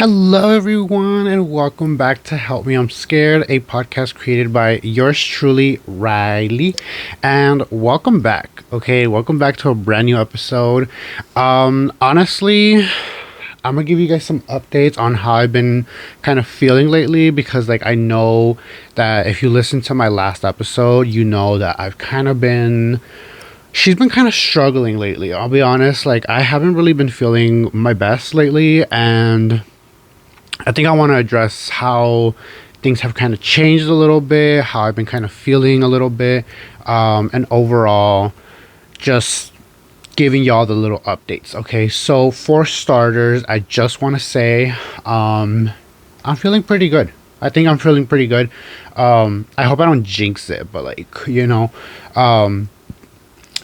Hello, everyone, and welcome back to Help Me I'm Scared, a podcast created by yours truly, Riley. And welcome back. Okay, welcome back to a brand new episode. Honestly, I'm gonna give you guys some updates on how I've been kind of feeling lately because, like, I know that if you listen to my last episode, you know that I've kind of been. She's been kind of struggling lately. I'll be honest. Like, I haven't really been feeling my best lately, and I think I want to address how things have kind of changed a little bit, how I've been kind of feeling a little bit, and overall, just giving y'all the little updates. Okay, so for starters, I just want to say I'm feeling pretty good. I think I'm feeling pretty good. I hope I don't jinx it, but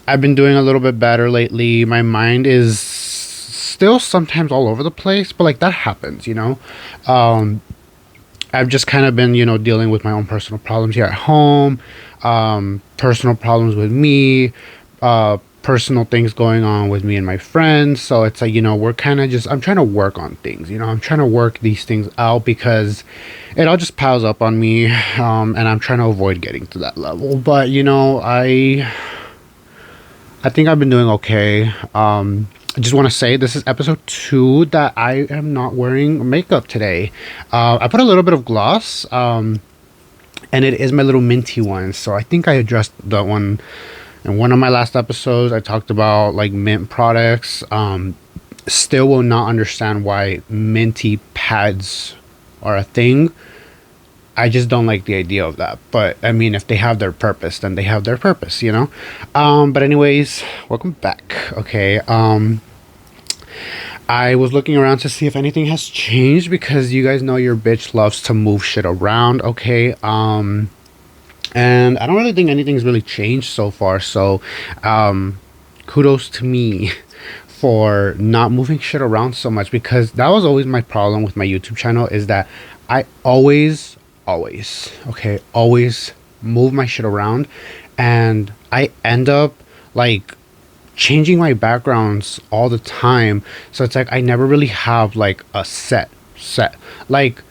I've been doing a little bit better lately. My mind is still sometimes all over the place, but like that happens. I've just kind of been, dealing with my own personal problems here at home, personal problems with me, personal things going on with me and my friends. So it's like, we're kind of I'm trying to work on things, I'm trying to work these things out because it all just piles up on me. And I'm trying to avoid getting to that level. But, I think I've been doing okay. I just want to say this is episode 2 that I am not wearing makeup today. I put a little bit of gloss, and it is my little minty one. So I think I addressed that one in one of my last episodes. I talked about like mint products. Still will not understand why minty pads are a thing. I just don't like the idea of that. But I mean, if they have their purpose, then they have their purpose. But anyways, welcome back. Okay. I was looking around to see if anything has changed because you guys know your bitch loves to move shit around. Okay. And I don't really think anything's really changed so far. So, kudos to me for not moving shit around so much, because that was always my problem with my YouTube channel, is that I always move my shit around, and I end up like changing my backgrounds all the time. So it's like I never really have like a set like,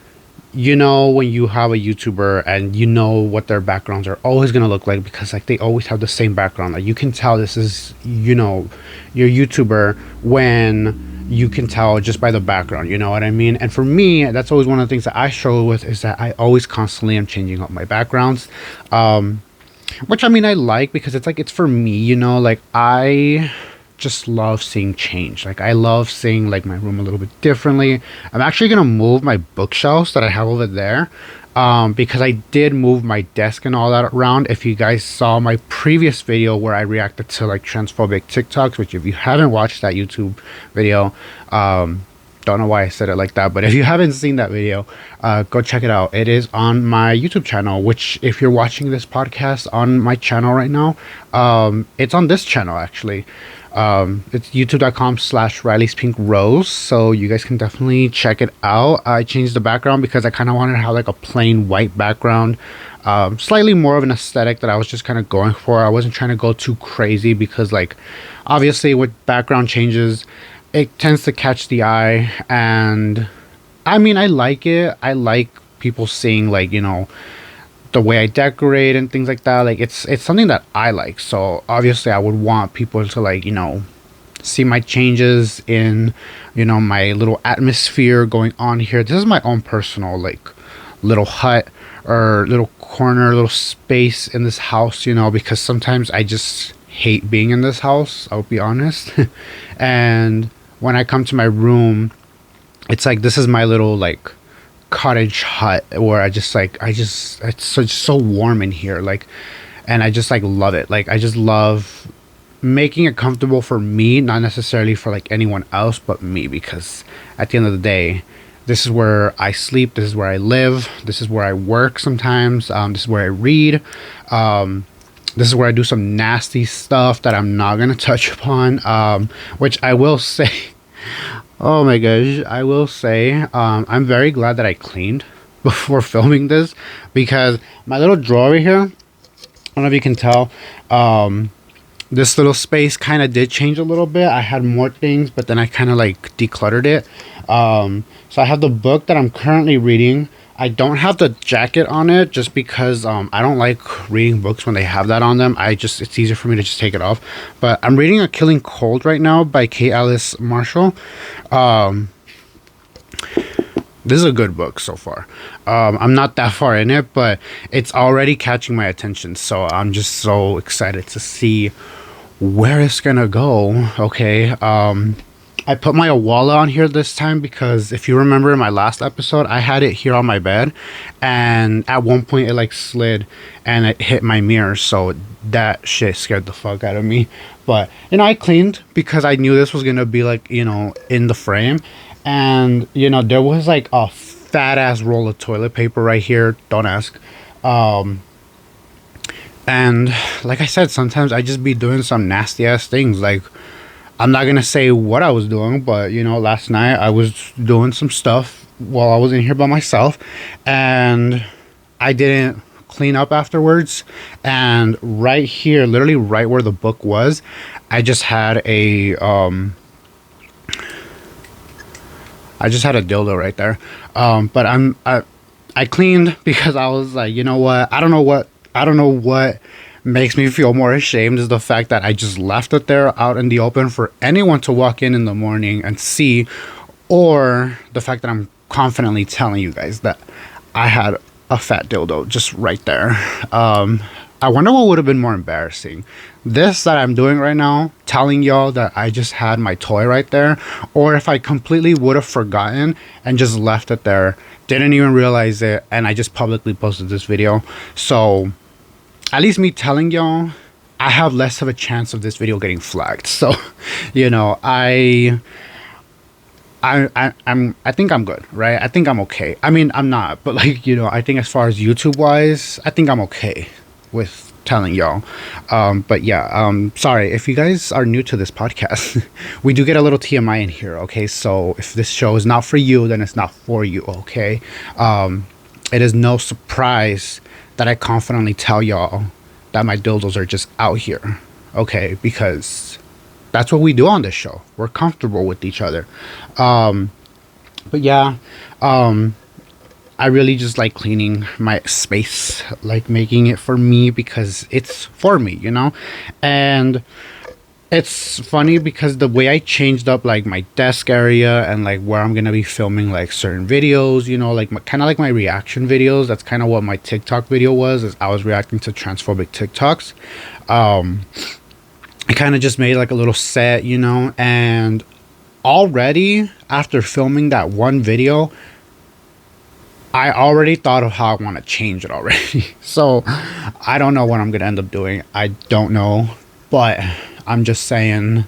when you have a YouTuber and what their backgrounds are always gonna look like, because like they always have the same background. Like you can tell this is your YouTuber when you can tell just by the background, you know what I mean? And for me, that's always one of the things that I struggle with, is that I always constantly am changing up my backgrounds, which I mean I like, because it's like it's for me, like I just love seeing change. Like I love seeing like my room a little bit differently. I'm actually gonna move my bookshelves that I have over there, because I did move my desk and all that around. If you guys saw my previous video where I reacted to like transphobic TikToks, which if you haven't watched that YouTube video, don't know why I said it like that, but if you haven't seen that video, go check it out. It is on my YouTube channel, which if you're watching this podcast on my channel right now, it's on this channel actually. It's youtube.com/Riley's Pink Rose, so you guys can definitely check it out. I changed the background because I kind of wanted to have like a plain white background, slightly more of an aesthetic that I was just kind of going for. I wasn't trying to go too crazy, because like obviously with background changes, it tends to catch the eye, and I mean I like it. I like people seeing like the way I decorate and things like that. Like it's something that I like. So obviously I would want people to like see my changes in my little atmosphere going on here. This is my own personal like little hut or little corner, little space in this house, because sometimes I just hate being in this house, I'll be honest. And when I come to my room, it's like this is my little like cottage hut where it's so warm in here, like, and I just like love it. Like I just love making it comfortable for me, not necessarily for like anyone else but me, because at the end of the day, this is where I sleep, this is where I live, this is where I work sometimes, this is where I read, this is where I do some nasty stuff that I'm not gonna touch upon, which I will say oh my gosh, I will say, I'm very glad that I cleaned before filming this, because my little drawer over here, I don't know if you can tell, this little space kind of did change a little bit. I had more things, but then I kind of like decluttered it. So I have the book that I'm currently reading. I don't have the jacket on it just because I don't like reading books when they have that on them. It's easier for me to just take it off. But I'm reading A Killing Cold right now by K. Alice Marshall. This is a good book so far. I'm not that far in it, but it's already catching my attention. So I'm just so excited to see where it's gonna go. Okay. I put my Awala on here this time because if you remember in my last episode, I had it here on my bed, and at one point it like slid and it hit my mirror. So that shit scared the fuck out of me. But I cleaned because I knew this was gonna be like in the frame. And there was like a fat ass roll of toilet paper right here. Don't ask. And like I said, sometimes I just be doing some nasty ass things. Like, I'm not gonna say what I was doing, but last night I was doing some stuff while I was in here by myself, and I didn't clean up afterwards. And right here, literally right where the book was, I just had a dildo right there. But I cleaned because I was like, you know what? I don't know what makes me feel more ashamed is the fact that I just left it there out in the open for anyone to walk in the morning and see, or the fact that I'm confidently telling you guys that I had a fat dildo just right there. I wonder what would have been more embarrassing. This that I'm doing right now, telling y'all that I just had my toy right there, or if I completely would have forgotten and just left it there, didn't even realize it, and I just publicly posted this video. So at least me telling y'all, I have less of a chance of this video getting flagged. So I think I'm good, right? I think I'm okay. I mean, I'm not, but like I think as far as YouTube wise, I think I'm okay with telling y'all. But yeah, sorry if you guys are new to this podcast. We do get a little TMI in here, okay? So if this show is not for you, then it's not for you, okay? It is no surprise that I confidently tell y'all that my dildos are just out here, okay? Because that's what we do on this show. We're comfortable with each other. But yeah, I really just like cleaning my space, like making it for me because it's for me, and it's funny because the way I changed up like my desk area and like where I'm gonna be filming like certain videos, like kind of like my reaction videos. That's kind of what my TikTok video was, is I was reacting to transphobic TikToks. I kind of just made like a little set, and already after filming that one video, I already thought of how I want to change it already. So I don't know what I'm going to end up doing. I don't know. But I'm just saying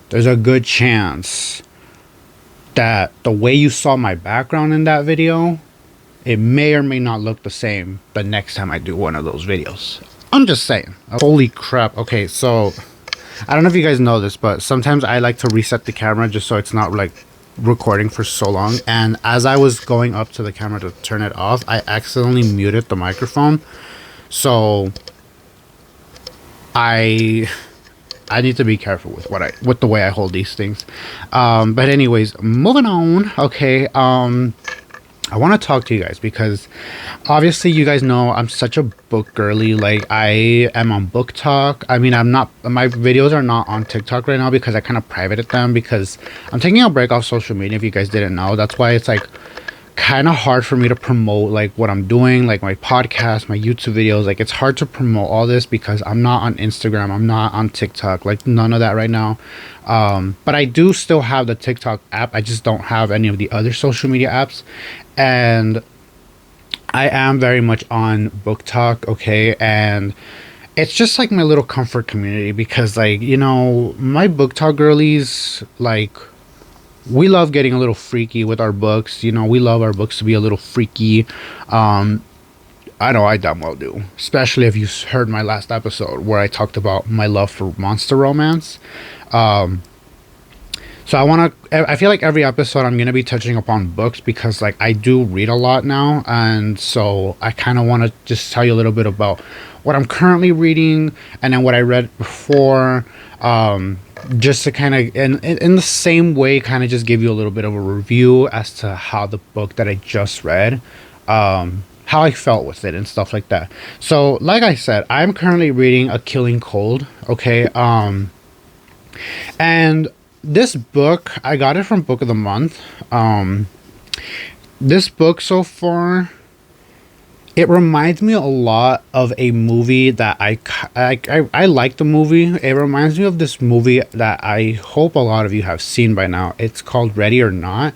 there's a good chance that the way you saw my background in that video, it may or may not look the same the next time I do one of those videos. I'm just saying. Holy crap. Okay, so I don't know if you guys know this, but sometimes I like to reset the camera just so it's not like recording for so long, and as I was going up to the camera to turn it off, I accidentally muted the microphone. So I need to be careful with the way I hold these things. But anyways, moving on. Okay, I want to talk to you guys because obviously you guys know I'm such a book girly. Like, I am on Book Talk. I mean, my videos are not on TikTok right now because I kind of privated them because I'm taking a break off social media, if you guys didn't know. That's why it's like kind of hard for me to promote like what I'm doing, like my podcast, my YouTube videos. Like, it's hard to promote all this because I'm not on Instagram, I'm not on TikTok, like none of that right now. But I do still have the TikTok app. I just don't have any of the other social media apps. And I am very much on Book Talk, okay? And it's just like my little comfort community because, like, my Book Talk girlies, like, we love getting a little freaky with our books. We love our books to be a little freaky. I know I damn well do. Especially if you heard my last episode where I talked about my love for monster romance. So I feel like every episode I'm going to be touching upon books because, like, I do read a lot now. And so I kind of want to just tell you a little bit about what I'm currently reading and then what I read before. just to kind of in the same way kind of just give you a little bit of a review as to how the book that I just read, how I felt with it and stuff like that. So like I said, I'm currently reading A Killing Cold. Okay. And this book, I got it from Book of the Month. This book so far, it reminds me a lot of a movie that I like the movie. It reminds me of this movie that I hope a lot of you have seen by now. It's called Ready or Not.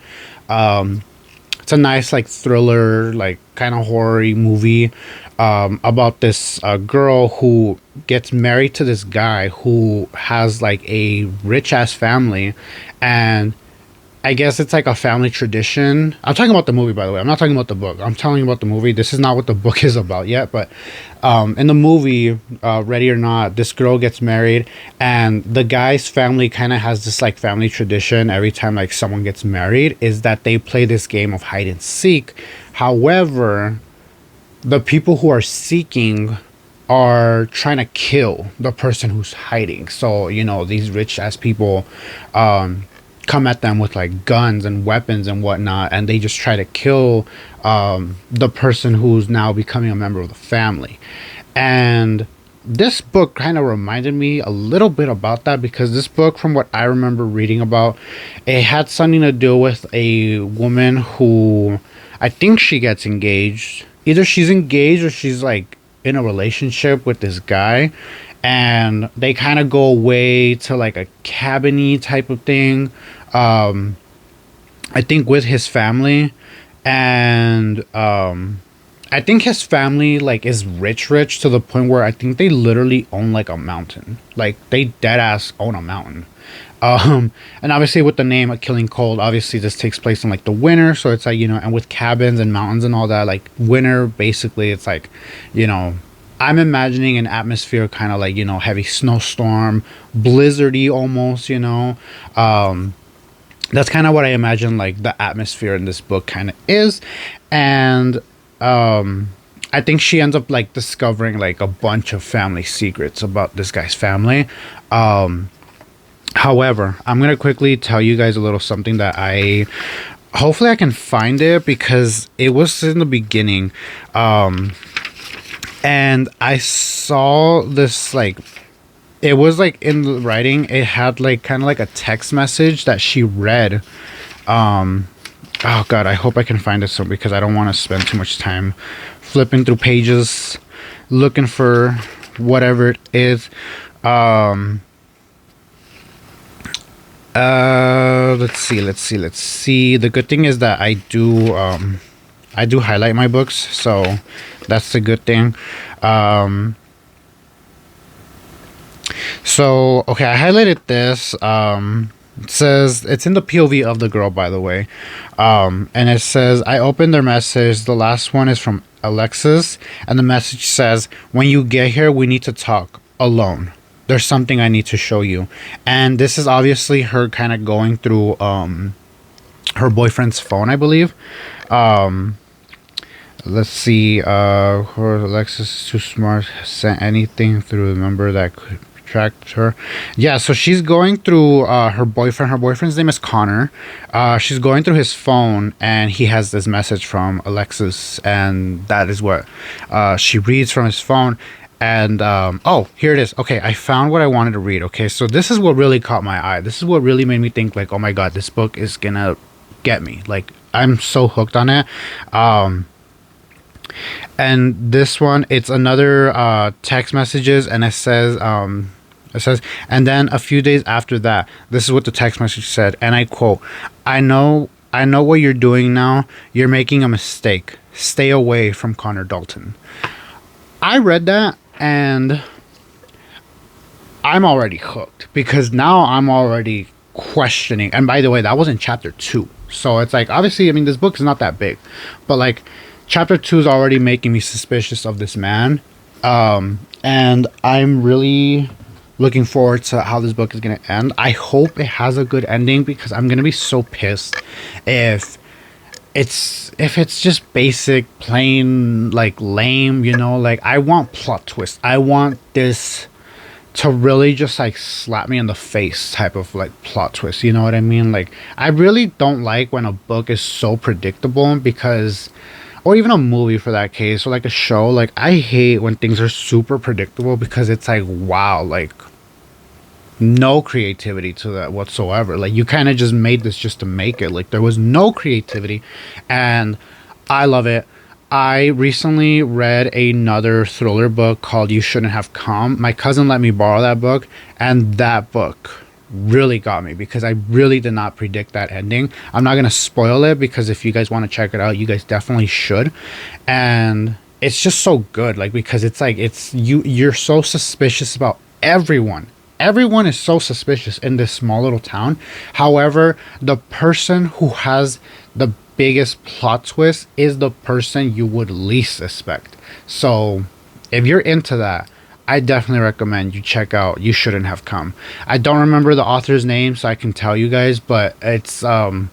It's a nice like thriller, like kind of horror movie, about this girl who gets married to this guy who has like a rich ass family, and I guess it's like a family tradition. I'm talking about the movie, by the way. I'm not talking about the book. I'm telling you about the movie. This is not what the book is about yet. But in the movie, Ready or Not, this girl gets married, and the guy's family kind of has this like family tradition. Every time like someone gets married, is that they play this game of hide and seek. However, the people who are seeking are trying to kill the person who's hiding. So you know, these rich ass people come at them with like guns and weapons and whatnot, and they just try to kill the person who's now becoming a member of the family. And this book kind of reminded me a little bit about that, because this book, from what I remember reading about, it had something to do with a woman who, I think she gets engaged. Either she's engaged or she's like in a relationship with this guy, and they kind of go away to like a cabin-y type of thing, I think with his family. And I think his family like is rich to the point where I think they literally own like a mountain. Like they dead ass own a mountain. And obviously with the name A Killing Cold, obviously this takes place in like the winter, so it's like, you know, and with cabins and mountains and all that, like winter, basically it's like, you know, I'm imagining an atmosphere kind of like, you know, heavy snowstorm, blizzardy almost, you know. That's kind of what I imagine like the atmosphere in this book kind of is. And I think she ends up like discovering like a bunch of family secrets about this guy's family. However, I'm going to quickly tell you guys a little something that hopefully I can find it, because it was in the beginning. And I saw this like, it was like in the writing, it had like kind of like a text message that she read. Oh god, I hope I can find it soon, because I don't want to spend too much time flipping through pages looking for whatever it is. Let's see. The good thing is that I do highlight my books, so that's the good thing. So okay, I highlighted this. It says, it's in the POV of the girl, by the way. And it says, I opened their message. The last one is from Alexis, and the message says, when you get here, we need to talk alone. There's something I need to show you. And this is obviously her kind of going through her boyfriend's phone, I believe. Let's see. Alexis is too smart. Sent anything through the number that could track her. Yeah, so she's going through her boyfriend. Her boyfriend's name is Connor. She's going through his phone, and he has this message from Alexis, and that is what she reads from his phone. And oh, here it is. Okay, I found what I wanted to read. Okay, so this is what really caught my eye. This is what really made me think like, oh my god, this book is gonna get me. Like, I'm so hooked on it. And this one, it's another text messages, and it says, and then a few days after that, this is what the text message said, and I quote, I know what you're doing now. You're making a mistake. Stay away from Connor Dalton. I read that, and I'm already hooked, because now I'm already questioning. And by the way, that was in chapter 2. So it's like, obviously, I mean, this book is not that big, but like, chapter 2 is already making me suspicious of this man. And I'm really looking forward to how this book is going to end. I hope it has a good ending, because I'm going to be so pissed if it's just basic, plain, like lame, you know. Like, I want plot twist. I want this to really just like slap me in the face type of like plot twist. You know what I mean? Like, I really don't like when a book is so predictable, because, or even a movie for that case, or like a show. Like, I hate when things are super predictable, because it's like, wow, like, no creativity to that whatsoever. Like, you kind of just made this just to make it. Like, there was no creativity, and I love it. I recently read another thriller book called You Shouldn't Have Come. My cousin let me borrow that book, and that book really got me, because I really did not predict that ending. I'm not going to spoil it, because if you guys want to check it out, you guys definitely should. And it's just so good, like, because it's like, you're so suspicious about everyone. Everyone is so suspicious in this small little town. However, the person who has the biggest plot twist is the person you would least suspect. So if you're into that, I definitely recommend you check out You Shouldn't Have Come. I don't remember the author's name, so I can tell you guys, but it's the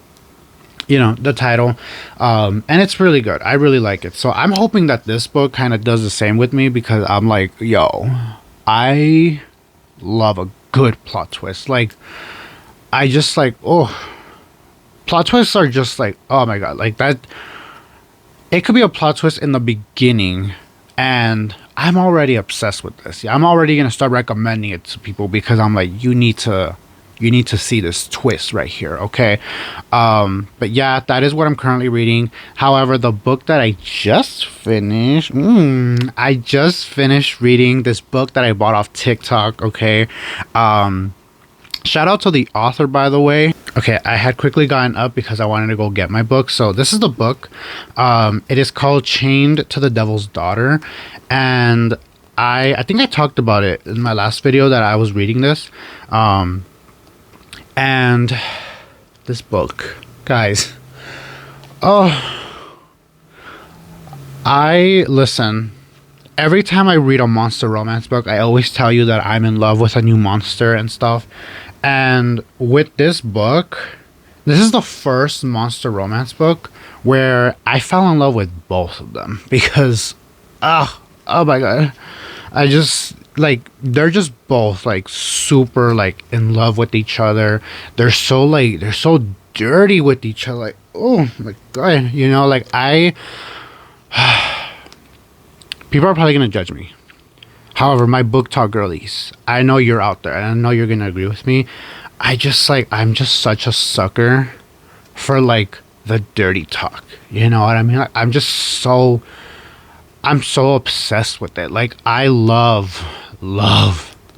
title, and it's really good. I really like it. So I'm hoping that this book kind of does the same with me, because I'm like, yo, I love a good plot twist. Like, I just like, oh, plot twists are just like, oh my god, like that. It could be a plot twist in the beginning, and I'm already obsessed with this. Yeah, I'm already gonna start recommending it to people, because I'm like, you need to see this twist right here, okay? But yeah, that is what I'm currently reading. However, the book that I just finished, I just finished reading this book that I bought off TikTok, okay? Shout out to the author, by the way. Okay, I had quickly gotten up because I wanted to go get my book. So this is the book. It is called Chained to the Devil's Daughter. And I think I talked about it in my last video that I was reading this. And this book, guys. Oh, listen. Every time I read a monster romance book, I always tell you that I'm in love with a new monster and stuff. And with this book, this is the first monster romance book where I fell in love with both of them, because, oh my god, I just, like, they're just both like super like in love with each other. They're so dirty with each other. Like, oh my god, like people are probably gonna judge me. However, my book talk girlies, I know you're out there, and I know you're gonna agree with me. I'm just such a sucker for like the dirty talk. You know what I mean? Like, I'm so obsessed with it. Like, I love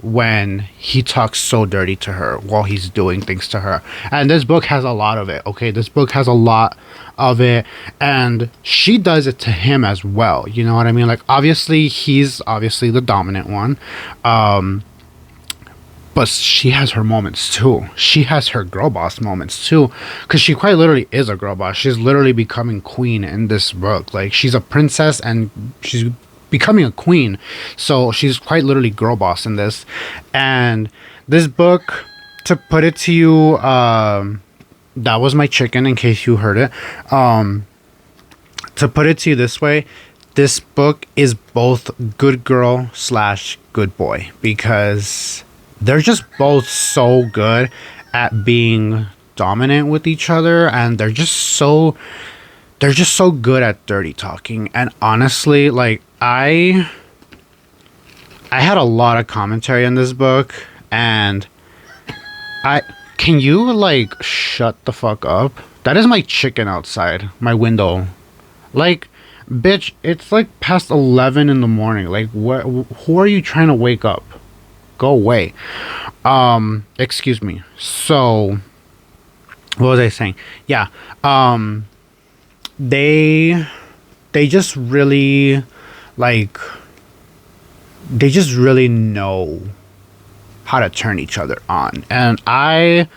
when he talks so dirty to her while he's doing things to her. And this book has a lot of it, okay? This book has a lot of it, and she does it to him as well. You know what I mean? Like, obviously, he's obviously the dominant one. But she has her moments too. She has her girl boss moments too, because she quite literally is a girl boss. She's literally becoming queen in this book. Like, she's a princess and she's becoming a queen, so she's quite literally girl boss in this. And this book, to put it to you, that was my chicken, in case you heard it. To put it to you this way, this book is both good girl / good boy, because they're just both so good at being dominant with each other, and they're just so good at dirty talking. And honestly, like, I had a lot of commentary in this book, and can you like shut the fuck up? That is my chicken outside my window. Like, bitch, it's like past 11 in the morning. Like, who are you trying to wake up? Go away. Excuse me. So, what was I saying? Yeah. They just really, like, they just really know how to turn each other on, and I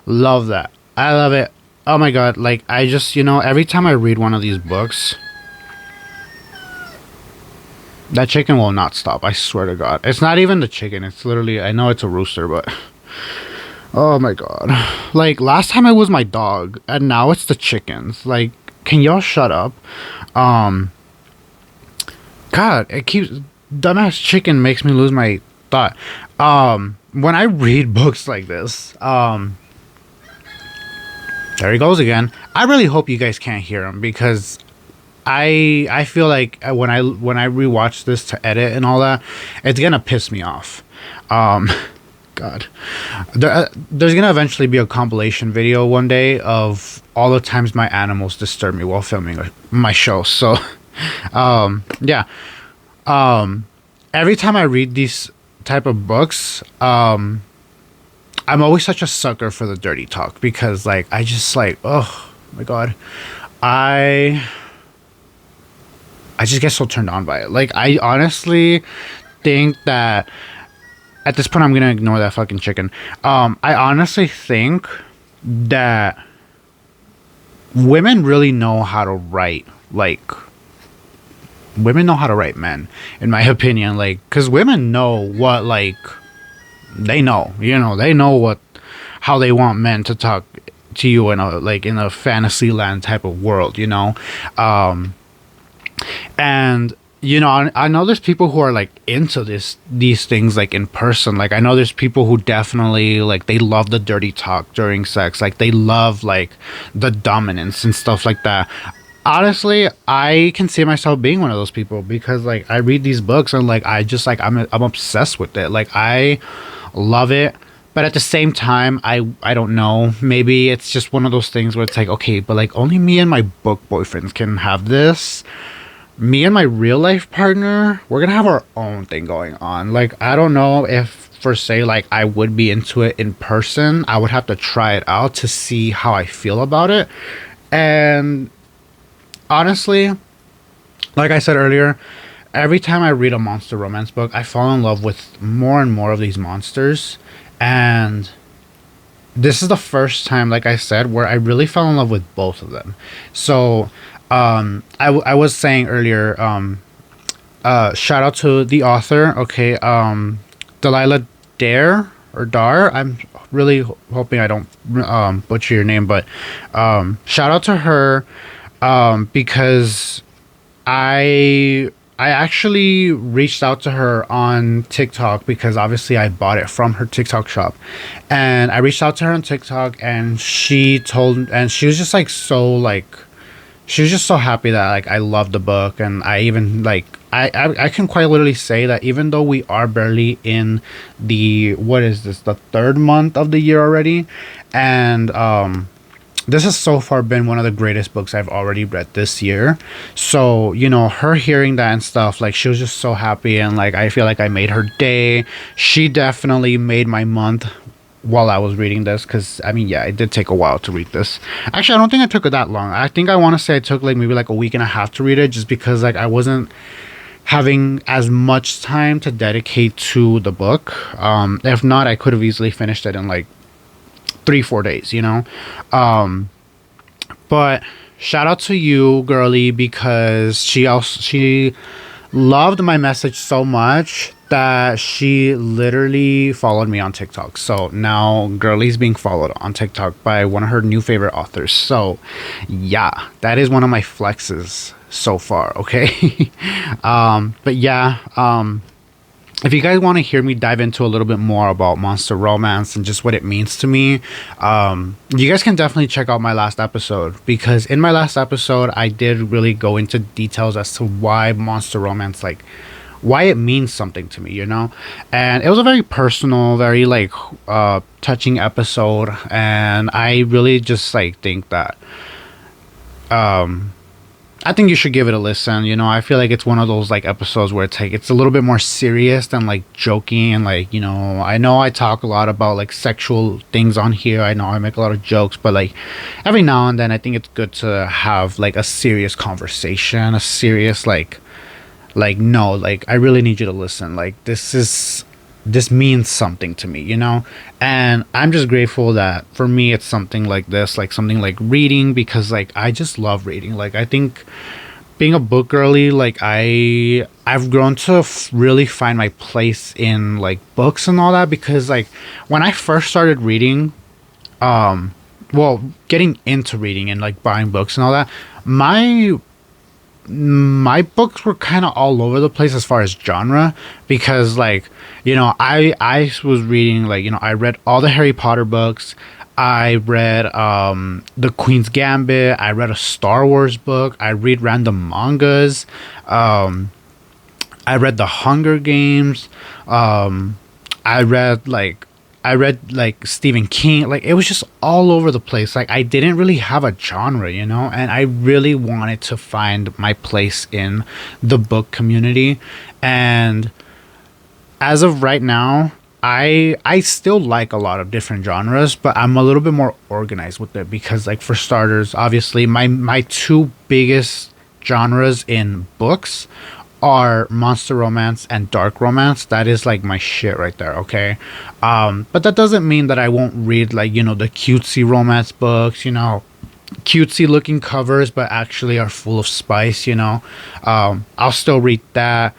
love that. I love it. Oh my god, like, I just, every time I read one of these books, that chicken will not stop. I swear to god. It's not even the chicken, it's literally, I know it's a rooster, but oh my god. Like, last time it was my dog, and now it's the chickens. Like, can y'all shut up? God, it keeps, dumbass chicken makes me lose my thought. When I read books like this, there he goes again. I really hope you guys can't hear him, because I feel like when I rewatch this to edit and all that, it's gonna piss me off. Um, God, there's gonna eventually be a compilation video one day of all the times my animals disturb me while filming my show. So, yeah. Every time I read these type of books, I'm always such a sucker for the dirty talk, because like I just like, oh my God, I just get so turned on by it. Like, I honestly think that at this point I'm gonna ignore that fucking chicken. I honestly think that women really know how to write. Like, women know how to write men, in my opinion. Like, because women know what, like, they know, they know how they want men to talk to you in a fantasy land type of world, and I know there's people who are like into these things, like, in person. Like, I know there's people who definitely, like, they love the dirty talk during sex. Like, they love, like, the dominance and stuff like that. Honestly, I can see myself being one of those people, because like I read these books and like I just like I'm obsessed with it. Like, I love it. But at the same time, I don't know, maybe it's just one of those things where it's like, okay, but like only me and my book boyfriends can have this. Me and my real life partner, we're gonna have our own thing going on. Like, I don't know if, for say, like, I would be into it in person. I would have to try it out to see how I feel about it. And honestly, like I said earlier, every time I read a monster romance book, I fall in love with more and more of these monsters. And this is the first time, like I said, where I really fell in love with both of them. So, I was saying earlier, shout out to the author, okay, Delilah Dare, or Dar. I'm really hoping I don't butcher your name, but shout out to her, because I actually reached out to her on TikTok, because obviously I bought it from her TikTok shop, and I reached out to her on TikTok, and she was just like she was just so happy that like I loved the book. And I even like I can quite literally say that even though we are barely in the third month of the year already, and this has so far been one of the greatest books I've already read this year. So, her hearing that and stuff, like, she was just so happy, and like I feel like I made her day. She definitely made my month while I was reading this, because I mean, yeah, it did take a while to read this. Actually, I don't think it took it that long. I think I want to say it took like maybe like a week and a half to read it, just because like I wasn't having as much time to dedicate to the book. If not, I could have easily finished it in like 3-4 days, but shout out to you, girly, because she loved my message so much that she literally followed me on TikTok. So now girly's being followed on TikTok by one of her new favorite authors. So yeah, that is one of my flexes so far, okay? But yeah, if you guys want to hear me dive into a little bit more about monster romance and just what it means to me, you guys can definitely check out my last episode, because in my last episode I did really go into details as to why monster romance, like why it means something to me, and it was a very personal, very like touching episode, and I really just like think that I think you should give it a listen. I feel like it's one of those like episodes where it's like it's a little bit more serious than like joking, and like, I know I talk a lot about like sexual things on here. I know I make a lot of jokes, but like every now and then I think it's good to have like a serious conversation, a serious no, like I really need you to listen. Like this means something to me, and I'm just grateful that for me it's something like this, like something like reading, because like I just love reading. Like I think being a book girly, like I've grown to really find my place in like books and all that, because like when I first started reading, getting into reading and like buying books and all that, my my books were kind of all over the place as far as genre, because like, I was reading, like, I read all the Harry Potter books. I read the Queen's Gambit. I read a Star Wars book. I read random mangas. I read the Hunger Games. I read like Stephen King. Like, it was just all over the place. Like, I didn't really have a genre, and I really wanted to find my place in the book community. And as of right now, I still like a lot of different genres, but I'm a little bit more organized with it, because, like, for starters, obviously my two biggest genres in books are monster romance and dark romance. That is like my shit right there, okay? But that doesn't mean that I won't read, like, the cutesy romance books, cutesy looking covers but actually are full of spice. I'll still read that.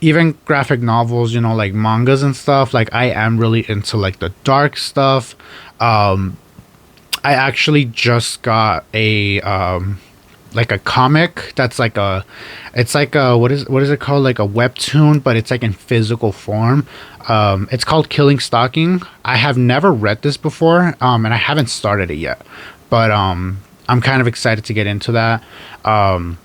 Even graphic novels, like mangas and stuff. Like, I am really into, like, the dark stuff. I actually just got a like a comic that's like it's like a, what is it called, like a webtoon, but it's like in physical form. It's called Killing Stalking. I have never read this before, and I haven't started it yet, but I'm kind of excited to get into that. And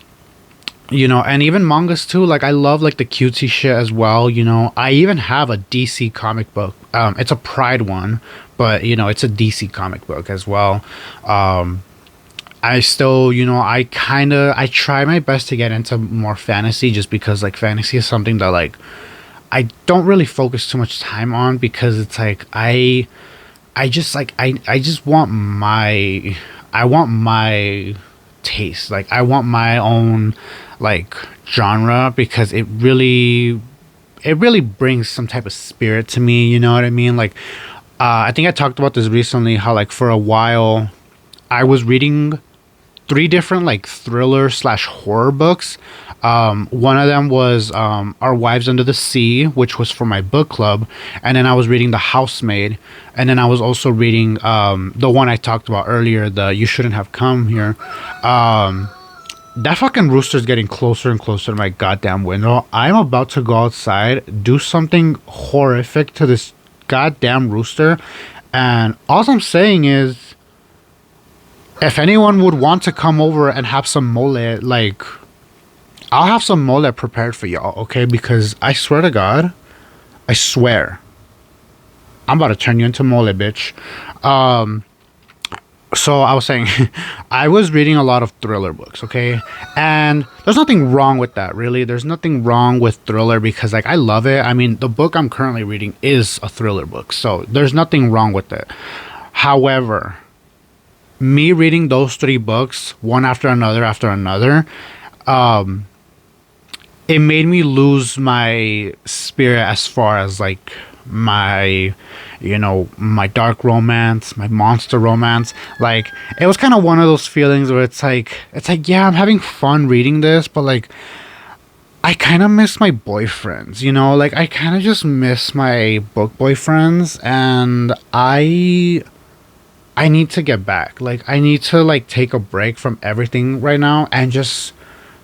even mangas too. Like, I love, like, the cutesy shit as well. I even have a DC comic book. It's a Pride one, but it's a DC comic book as well. I still, I try my best to get into more fantasy, just because, like, fantasy is something that, like, I don't really focus too much time on, because it's like I just want my taste. Like, I want my own, like, genre, because it really brings some type of spirit to me, you know what I mean? Like, I think I talked about this recently, how, like, for a while I was reading 3 different, like, thriller / horror books. One of them was Our Wives Under the Sea, which was for my book club, and then I was reading The Housemaid, and then I was also reading the one I talked about earlier, the You Shouldn't Have Come Here. That fucking rooster's getting closer and closer to my goddamn window. I'm about to go outside, do something horrific to this goddamn rooster, and all I'm saying is, if anyone would want to come over and have some mole, like, I'll have some mole prepared for y'all, okay? Because I swear to God, I swear, I'm about to turn you into mole, bitch. So I was saying, I was reading a lot of thriller books, okay? And there's nothing wrong with that, really. There's nothing wrong with thriller, because, like, I love it. I mean, the book I'm currently reading is a thriller book, so there's nothing wrong with it. However, me reading those 3 books, one after another, it made me lose my spirit as far as, like, my my dark romance, my monster romance. Like, it was kind of one of those feelings where it's like, yeah, I'm having fun reading this, but, like, I kind of miss my boyfriends, like, I kind of just miss my book boyfriends, and I need to get back. Like, I need to, like, take a break from everything right now and just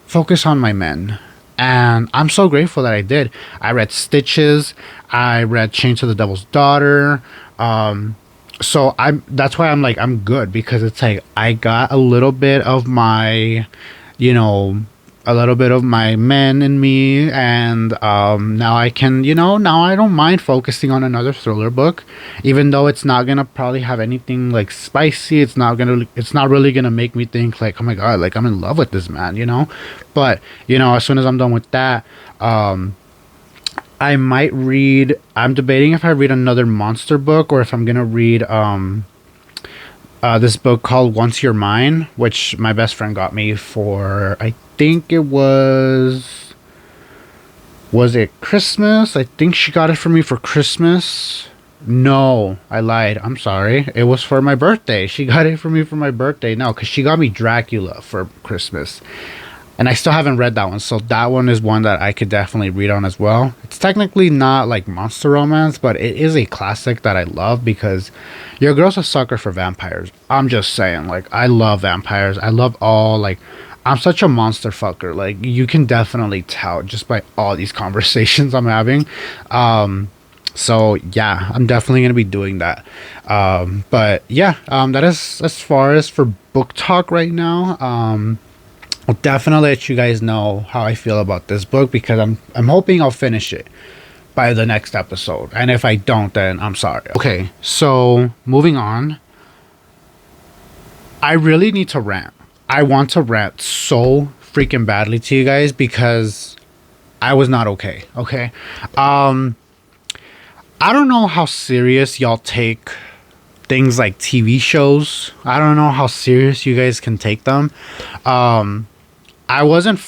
focus on my men. And I'm so grateful that I did. I read Stitches. I read Chained to the Devil's Daughter. So that's why I'm like, I'm good, because it's like, I got a little bit of my, a little bit of my men in me, and now I can, now I don't mind focusing on another thriller book, even though it's not gonna probably have anything, like, spicy. It's not really gonna make me think, like, oh my God, like, I'm in love with this man, but as soon as I'm done with that, I might read, I'm debating if I read another monster book, or if I'm gonna read this book called Once You're Mine, which my best friend got me for, I think it was it Christmas? I think she got it for me for Christmas. No, I lied. I'm sorry. It was for my birthday. She got it for me for my birthday. No, because she got me Dracula for Christmas. And I still haven't read that one. So that one is one that I could definitely read on as well. It's technically not like monster romance, but it is a classic that I love, because your girl's a sucker for vampires. I'm just saying, like, I love vampires. I love all, like, I'm such a monster fucker. Like, you can definitely tell just by all these conversations I'm having. So yeah, I'm definitely gonna be doing that. But yeah, that is as far as for book talk right now. I'll definitely let you guys know how I feel about this book, because I'm hoping I'll finish it by the next episode. And if I don't, then I'm sorry. Okay, so moving on. I really need to rant. I want to rant so freaking badly to you guys, because I was not okay. Okay. I don't know how serious y'all take things like TV shows. I don't know how serious you guys can take them. I wasn't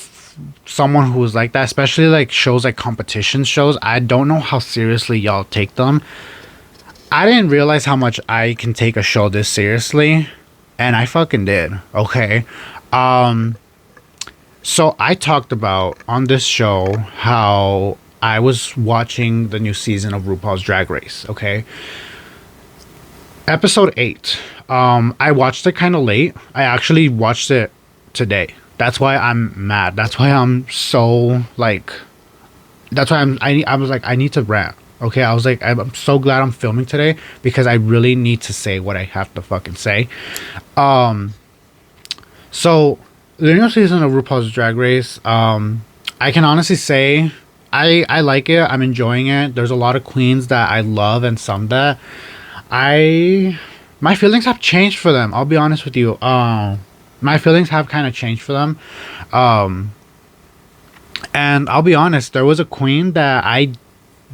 someone who was like that, especially like shows like competition shows. I don't know how seriously y'all take them. I didn't realize how much I can take a show this seriously, and I fucking did. Okay. So I talked about on this show how I was watching the new season of RuPaul's Drag Race. Okay. Episode 8. I watched it kind of late. I actually watched it today. That's why I'm mad. That's why I'm so like. That's why I was like, I need to rant. Okay, I was like, I'm so glad I'm filming today, because I really need to say what I have to fucking say. So the new season of RuPaul's Drag Race, I can honestly say I like it. I'm enjoying it. There's a lot of queens that I love, and some that my feelings have changed for them. I'll be honest with you. My feelings have kind of changed for them. And I'll be honest, there was a queen that I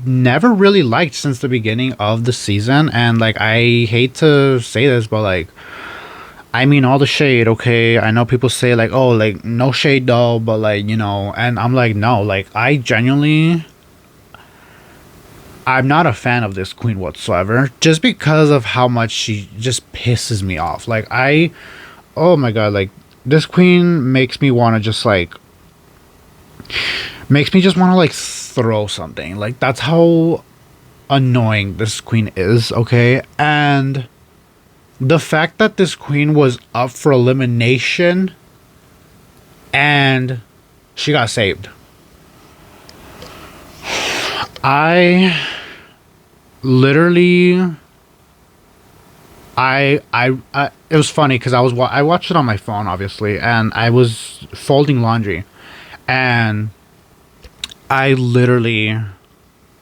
never really liked since the beginning of the season, and like, I hate to say this, but like, I mean all the shade, okay? I know people say like, oh, like, no shade though, but like, you know, and I'm like, no, like, I genuinely, I'm not a fan of this queen whatsoever, just because of how much she just pisses me off. Like, oh my god, like, this queen makes me want to just like, makes me just want to like throw something. Like, that's how annoying this queen is, okay? And the fact that this queen was up for elimination and she got saved. I literally, it was funny because I watched it on my phone, obviously, and I was folding laundry, and I literally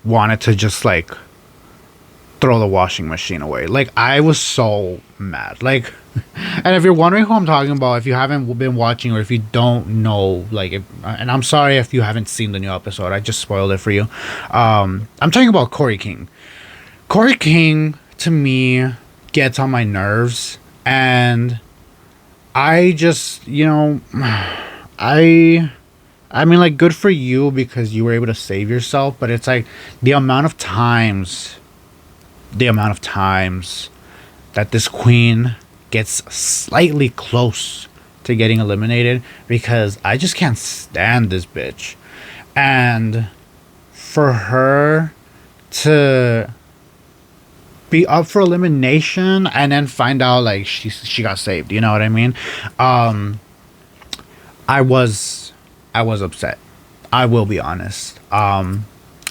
wanted to just like throw the washing machine away. Like, I was so mad. Like, and if you're wondering who I'm talking about, if you haven't been watching, or if you don't know, like, and I'm sorry if you haven't seen the new episode, I just spoiled it for you. I'm talking about Corey King. Corey King, to me, gets on my nerves, and I just, you know, I mean, like, good for you because you were able to save yourself, but it's like the amount of times that this queen gets slightly close to getting eliminated, because I just can't stand this bitch. And for her to be up for elimination and then find out like she got saved, you know what I mean? I was upset. I will be honest.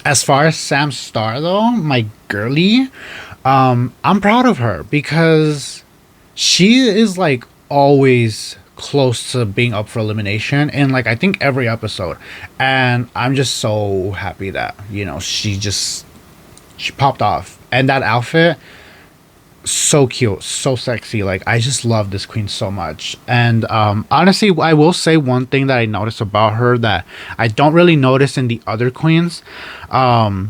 As far as Sam Star though, my girly, I'm proud of her because she is like always close to being up for elimination in like I think every episode, and I'm just so happy that, you know, she popped off, and that outfit, so cute, so sexy. Like, I just love this queen so much. And honestly, I will say one thing that I noticed about her that I don't really notice in the other queens. And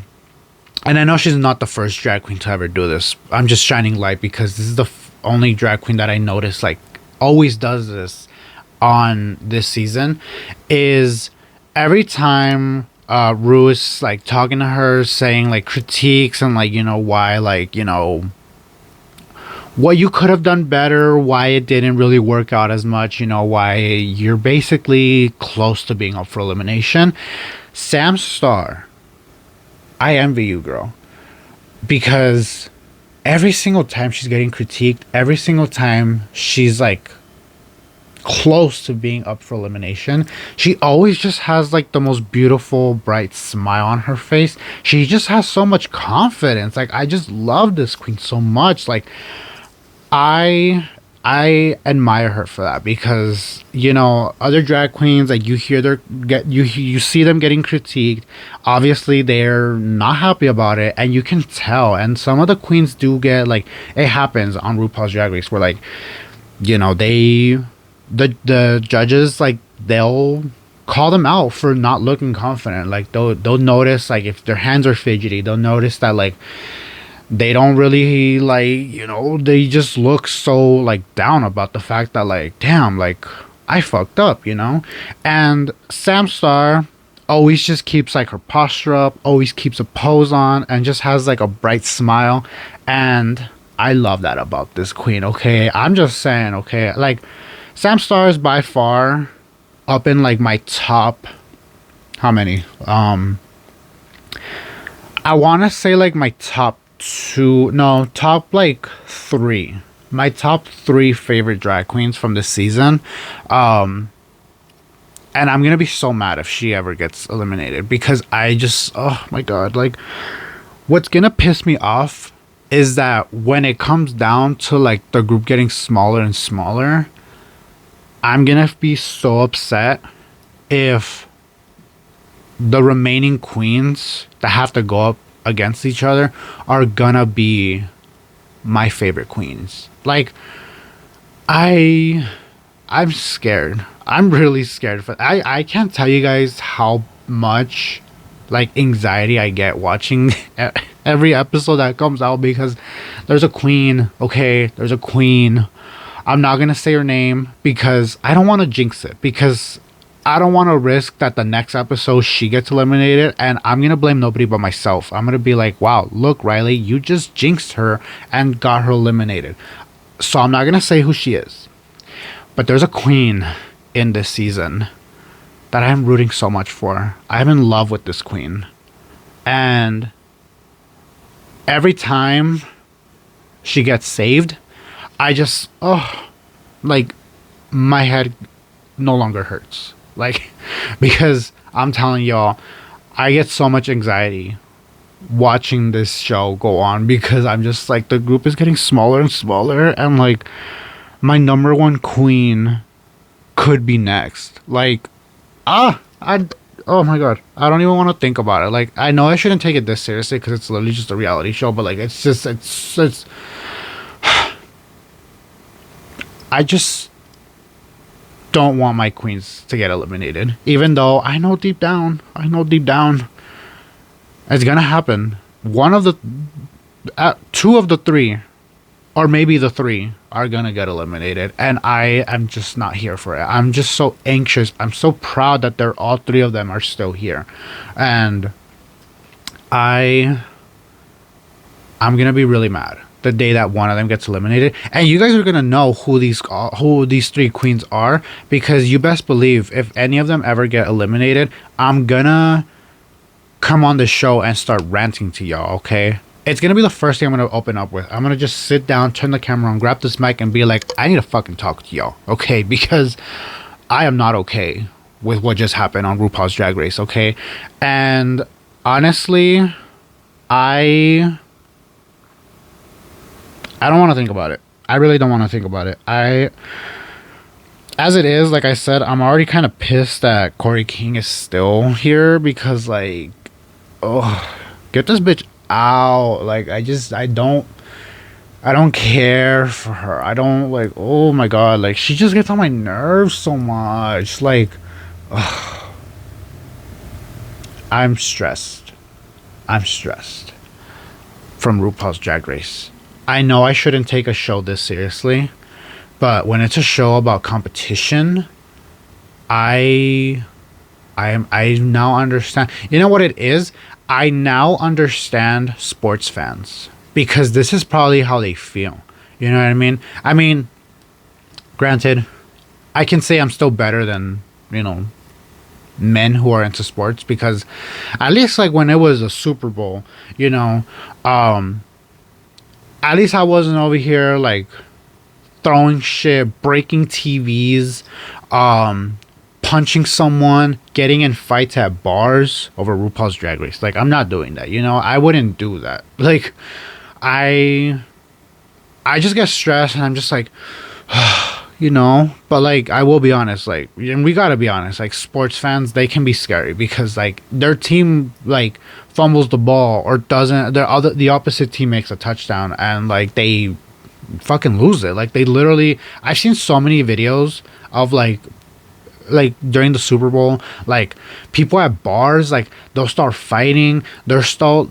I know she's not the first drag queen to ever do this. I'm just shining light because this is the only drag queen that I noticed like always does this on this season. Is every time Rue is like talking to her, saying like critiques and like, you know, why, like, you know, what you could have done better, why it didn't really work out as much, you know, why you're basically close to being up for elimination. Sam Star, I envy you, girl, because every single time she's getting critiqued, every single time she's like close to being up for elimination. She always just has like the most beautiful, bright smile on her face. She just has so much confidence. Like, I just love this queen so much. Like, I admire her for that, because you know, other drag queens, like, you hear their get you see them getting critiqued. Obviously they're not happy about it, and you can tell. And some of the queens do get, like, it happens on RuPaul's Drag Race where, like, you know, the judges, like, they'll call them out for not looking confident. Like, they'll notice, like, if their hands are fidgety, they'll notice that, like, they don't really, like, you know, they just look so, like, down about the fact that, like, damn, like, I fucked up, you know. And Samstar always just keeps, like, her posture up, always keeps a pose on, and just has, like, a bright smile. And I love that about this queen. Okay, I'm just saying. Okay, like, Samstar is by far up in, like, my top, how many, I want to say, like, my top two, no, top, like, three, my top three favorite drag queens from this season. And I'm gonna be so mad if she ever gets eliminated, because I just, oh my god, like, what's gonna piss me off is that when it comes down to, like, the group getting smaller and smaller, I'm gonna be so upset if the remaining queens that have to go up against each other are gonna be my favorite queens. Like, I'm scared. I'm really scared. I can't tell you guys how much, like, anxiety I get watching every episode that comes out, because there's a queen. Okay, there's a queen. I'm not gonna say her name because I don't want to jinx it, because I don't want to risk that the next episode she gets eliminated and I'm gonna blame nobody but myself. I'm gonna be like, wow, look, Riley, you just jinxed her and got her eliminated. So I'm not gonna say who she is, but there's a queen in this season that I'm rooting so much for. I'm in love with this queen, and every time she gets saved, I just, oh, like, my head no longer hurts. Like, because I'm telling y'all, I get so much anxiety watching this show go on, because I'm just like, the group is getting smaller and smaller, and, like, my number one queen could be next. Like, oh my god, I don't even want to think about it. Like, I know I shouldn't take it this seriously because it's literally just a reality show, but, like, it's I just don't want my queens to get eliminated, even though I know deep down it's gonna happen. One of the two of the three, or maybe the three, are gonna get eliminated, and I am just not here for it. I'm just so anxious. I'm so proud that they're all three of them are still here, and I'm gonna be really mad the day that one of them gets eliminated. And you guys are gonna know who these three queens are, because you best believe if any of them ever get eliminated, I'm gonna come on the show and start ranting to y'all. Okay, it's gonna be the first thing I'm gonna open up with. I'm gonna just sit down, turn the camera on, grab this mic, and be like, I need to fucking talk to y'all. Okay, because I am not okay with what just happened on RuPaul's Drag Race. Okay, and honestly, I don't want to think about it. I really don't want to think about it. As it is, like I said, I'm already kind of pissed that Corey King is still here, because, like, oh, get this bitch out. Like, I don't care for her. I don't, like, oh my god, like, she just gets on my nerves so much. Like, ugh. I'm stressed from RuPaul's Drag Race. I know I shouldn't take a show this seriously, but when it's a show about competition, I now understand. You know what it is? I now understand sports fans, because this is probably how they feel. You know what I mean? I mean, granted, I can say I'm still better than, you know, men who are into sports, because at least, like, when it was a Super Bowl, you know, at least I wasn't over here, like, throwing shit, breaking TVs, punching someone, getting in fights at bars over RuPaul's Drag Race. Like, I'm not doing that. You know, I wouldn't do that. Like, I just get stressed and I'm just like, you know. But like, I will be honest, like, and we gotta be honest, like, sports fans, they can be scary because like their team like fumbles the ball or doesn't, the opposite team makes a touchdown and like they fucking lose it. Like, they literally, I've seen so many videos of like during the Super Bowl, like people at bars, like they'll start fighting, they'll start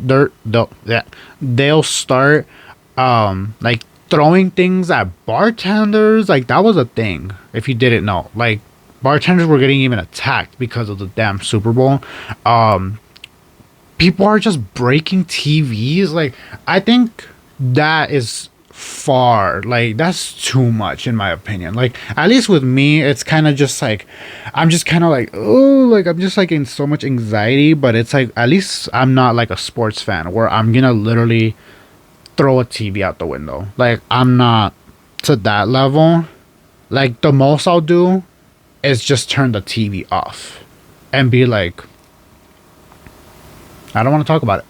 like throwing things at bartenders. Like, that was a thing, if you didn't know. Like, bartenders were getting even attacked because of the damn Super Bowl. People are just breaking TVs. Like, I think that is far, like, that's too much in my opinion. Like, at least with me, it's kind of just like, I'm just kind of like, oh, like, I'm just like in so much anxiety. But it's like, at least I'm not like a sports fan where I'm gonna literally throw a TV out the window. Like, I'm not to that level. Like, the most I'll do is just turn the TV off and be like, I don't want to talk about it.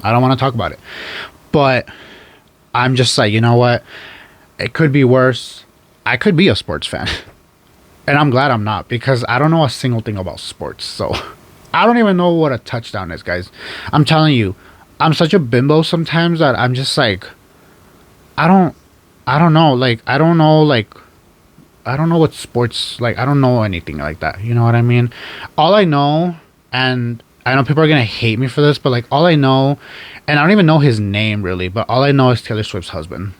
I don't want to talk about it. But I'm just like, you know what? It could be worse. I could be a sports fan. And I'm glad I'm not, because I don't know a single thing about sports. So I don't even know what a touchdown is, guys. I'm telling you, I'm such a bimbo sometimes that I'm just like, I don't know. Like, I don't know, like, I don't know what sports, like, I don't know anything like that. You know what I mean? All I know, and I know people are going to hate me for this, but like, all I know, and I don't even know his name really, but all I know is Taylor Swift's husband.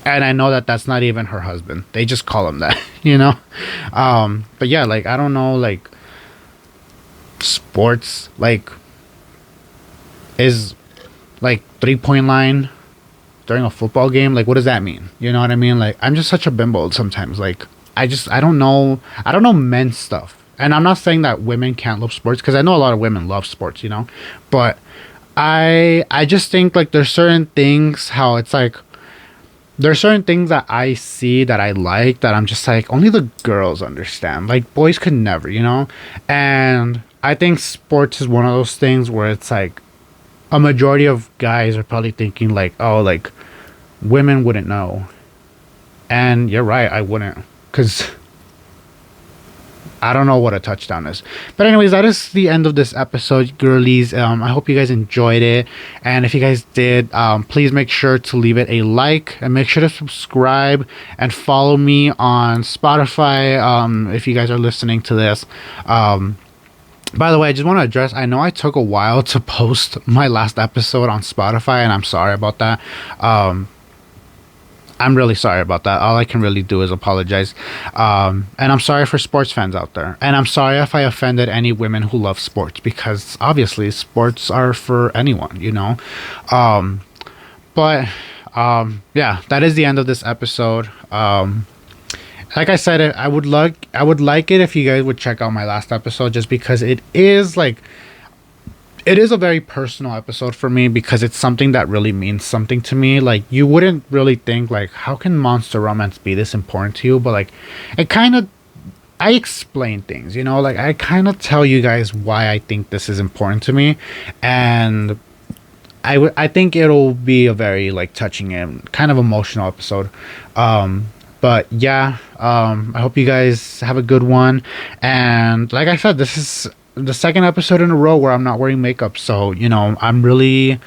And I know that that's not even her husband. They just call him that, you know? But yeah, like, I don't know, like, sports, like, is like 3-point line during a football game. Like, what does that mean? You know what I mean? Like, I'm just such a bimbo sometimes. Like, I don't know men's stuff. And I'm not saying that women can't love sports, because I know a lot of women love sports, you know? But I just think, like, there's certain things, how it's like, there's certain things that I see that I like that I'm just like, only the girls understand. Like, boys could never, you know? And I think sports is one of those things where it's like, a majority of guys are probably thinking like, oh, like, women wouldn't know. And you're right, I wouldn't. Because I don't know what a touchdown is. But anyways, that is the end of this episode, girlies. I hope you guys enjoyed it. And if you guys did, please make sure to leave it a like. And make sure to subscribe and follow me on Spotify if you guys are listening to this. By the way, I just want to address, I know I took a while to post my last episode on Spotify, and I'm sorry about that. I'm really sorry about that. All I can really do is apologize. And I'm sorry for sports fans out there. And I'm sorry if I offended any women who love sports, because obviously sports are for anyone, you know? But yeah, that is the end of this episode. Like I said, I would like it if you guys would check out my last episode, just because it is a very personal episode for me, because it's something that really means something to me. Like, you wouldn't really think, like, how can monster romance be this important to you? But like, I explain things, you know, like, I kind of tell you guys why I think this is important to me. And I think it'll be a very, like, touching and kind of emotional episode. But yeah, I hope you guys have a good one. And like I said, this is the second episode in a row where I'm not wearing makeup. So, you know, I'm really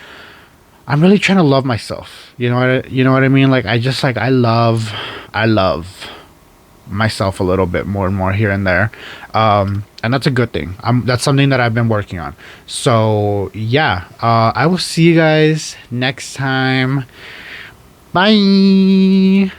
trying to love myself. You know what I mean? Like, I love myself a little bit more and more here and there. And that's a good thing. That's something that I've been working on. So yeah, I will see you guys next time. Bye.